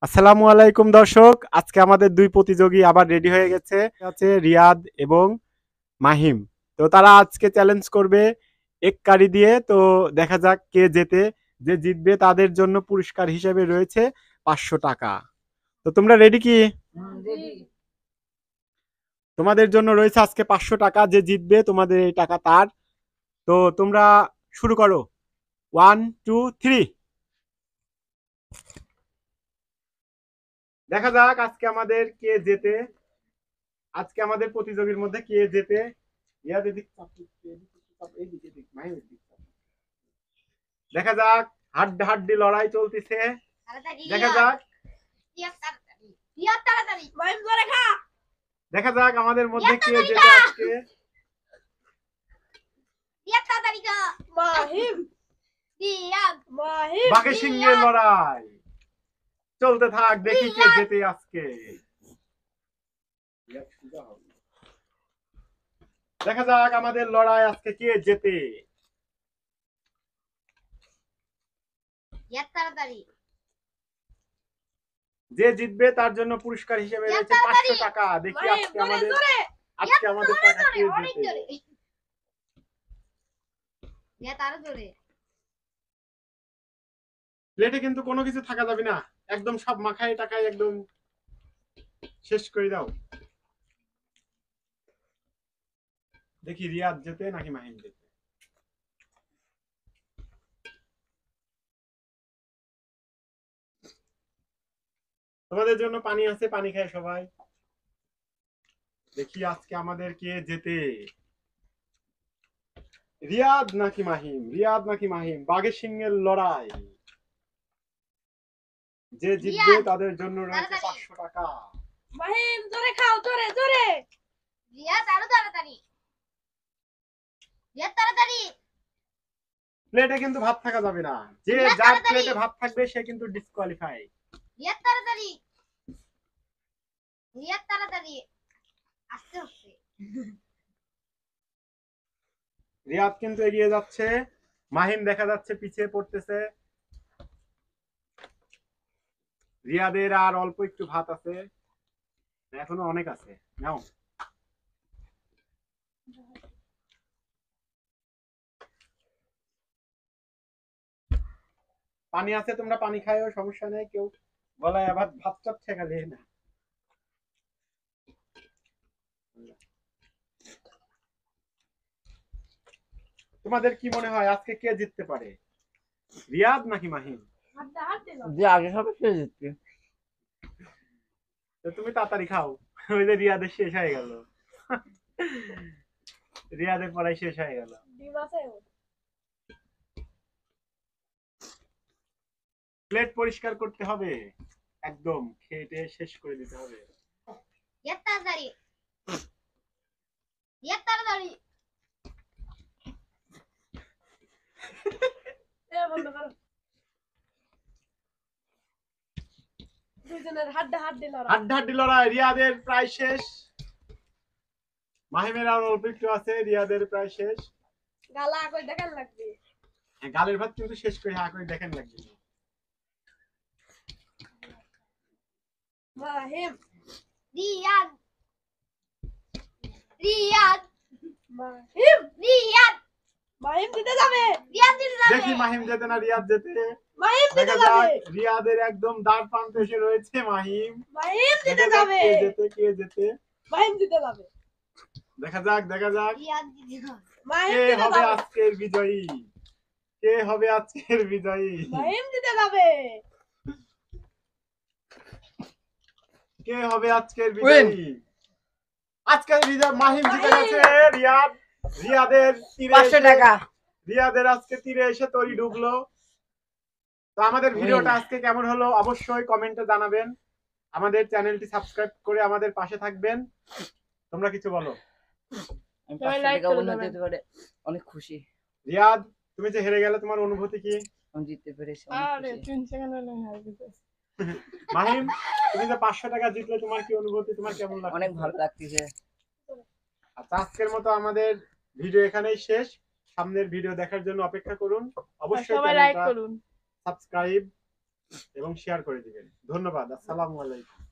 আসসালামু আলাইকুম দর্শক, আজকে আমাদের দুই প্রতিযোগী আবার রেডি হয়ে গেছে আছে রিয়াদ এবং মাহিম। তো তারা আজকে চ্যালেঞ্জ করবে এক কারি দিয়ে। তো দেখা যাক কে জেতে। যে জিতবে তাদের জন্য পুরস্কার হিসেবে রয়েছে 500 টাকা। তো তোমরা রেডি কি? তোমাদের জন্য রয়েছে আজকে 500 টাকা। যে জিতবে তোমাদের এই টাকা তার। তো তোমরা শুরু করো। 1 2 3। দেখা যাক আজকে আমাদের কে জেতে। আজকে আমাদের প্রতিযোগীর মধ্যে কে জেতে। ইয়াদের দিক এইদিকে দিক মাহিমের দিক। দেখা যাক, হাড্ডাহাড্ডি লড়াই চলতেছে। দেখা যাক দেখা যাক আমাদের মধ্যে কে জেতে আজকে। বাঘে সিংহের লড়াই চলতে থাক, দেখি কে জেতে আজকে। দেখা যাক আমাদের লড়াই আজকে কে জেতে। যে জিতবে তার জন্য পুরস্কার হিসেবে রয়েছে 500 টাকা। দেখি আজকে আমাদের টাকা কে জেতে। প্লেটে কিন্তু কোনো কিছু থাকা যাবে না, একদম সব মাখায় টাকায় একদম শেষ করে দাও। দেখি রিয়াদ জেতে নাকি মাহিম জেতে। তোমাদের জন্য পানি আছে, পানি খায় সবাই। দেখি আজকে আমাদের কে জেতে, রিয়াদ নাকি মাহিম। রিয়াদ নাকি মাহিম, বাঘের সিংহের লড়াই। যে জিতবে তাদের জন্য রয়েছে 500 টাকা। মাহিম জোরে খাও, জোরে জোরে। রিয়াদ আরো তাড়াতাড়ি, রিয়াদ তাড়াতাড়ি। প্লেটে কিন্তু ভাত থাকা যাবে না, যে যার প্লেটে ভাত থাকবে সে কিন্তু ডিসকোয়ালিফাই। রিয়াদ তাড়াতাড়ি, রিয়াদ তাড়াতাড়ি। আস্তে আস্তে। রিয়াদ কিন্তু এগিয়ে যাচ্ছে, মাহিম দেখা যাচ্ছে পিছিয়ে পড়তেছে। রিয়াদের আর অল্প একটু ভাত আছে, এখনো অনেক আছে। নাও পানি আছে, তোমরা পানি খাও, সমস্যা নেই। কেউ গলায় আবার ভাত চাপ ঠেকালে না। তোমাদের কি মনে হয় আজকে কে জিততে পারে, রিয়াদ নাকি মাহিম? যে আগে সবে সে জিতবে। তো তুমি তাড়াতাড়ি খাও, ওই যে রিয়াদের শেষ হয়ে গেল। রিয়াদের পড়াই শেষ হয়ে গেল। প্লেট পরিষ্কার করতে হবে, একদম খেটে শেষ করে দিতে হবে। রিয়াদ তাড়াতাড়ি, রিয়াদ তাড়াতাড়ি। দুজনের হাড্ডাহাড্ডি লড়াই। হাড্ডাহাড্ডি লড়াই, রিয়াদের প্রায় শেষ, মাহিমের আর অল্প একটু আছে, রিয়াদের প্রায় শেষ। গালা কই দেখান লাগবে। গালের ভাত কিন্তু শেষ করে হা করে দেখেন লাগবে। মাহিম, রিয়াদ, রিয়াদ, মাহিম, রিয়াদ। মাহিম জিতে যাবে, রিয়াদ জিতে যাবে। দেখি মাহিম জেতে না রিয়াদ জেতে। মাহিম জিতে দেখা যাবে, যাক, রিয়াদের একদম দ্বার প্রান্তে এসে রয়েছে মাহিম। মাহিম জিতে দেখা যাক যাবে, কে জেতে, কে জেতে। মাহিম জিতে যাবে। দেখা যাক, দেখা যাক রিয়াদ জিতে যাবে, মাহিম কে জিতে হবে যাবে, আজকের বিজয়ী। কে হবে আজকের বিজয়ী, মাহিম জিতে যাবে। কে হবে আজকের বিজয়ী। আজকের বিজয় মাহিম জিতে গেছে। রিয়াদ, রিয়াদের তীরে 500 টাকা। রিয়াদের আজকে তীরে এসে তরি ঢুকলো। তো আমাদের ভিডিওটা আজকে কেমন হলো অবশ্যই কমেন্টে জানাবেন। আমাদের চ্যানেলটি সাবস্ক্রাইব করে আমাদের পাশে থাকবেন। তোমরা কিছু বলো। আমি 500 টাকা বোনাস দিতে পারে, অনেক খুশি। রিয়াদ, তুমি যে হেরে গেলে তোমার অনুভূতি কি? আমি জিততে পেরেছি, অনেক খুশি। 3 সেকেন্ড হলো হার গেছে। মাহিম, তুমি যে 500 টাকা জিতলে তোমার কি অনুভূতি, তোমার কেমন লাগছে? অনেক ভালো লাগতেছে। আচ্ছা, আজকের মতো আমাদের ভিডিও এখানেই শেষ। সামনের ভিডিও দেখার জন্য অপেক্ষা করুন। অবশ্যই সবাই লাইক করুন, সাবস্ক্রাইব এবং শেয়ার করে দিবেন। ধন্যবাদ। আসসালামু আলাইকুম।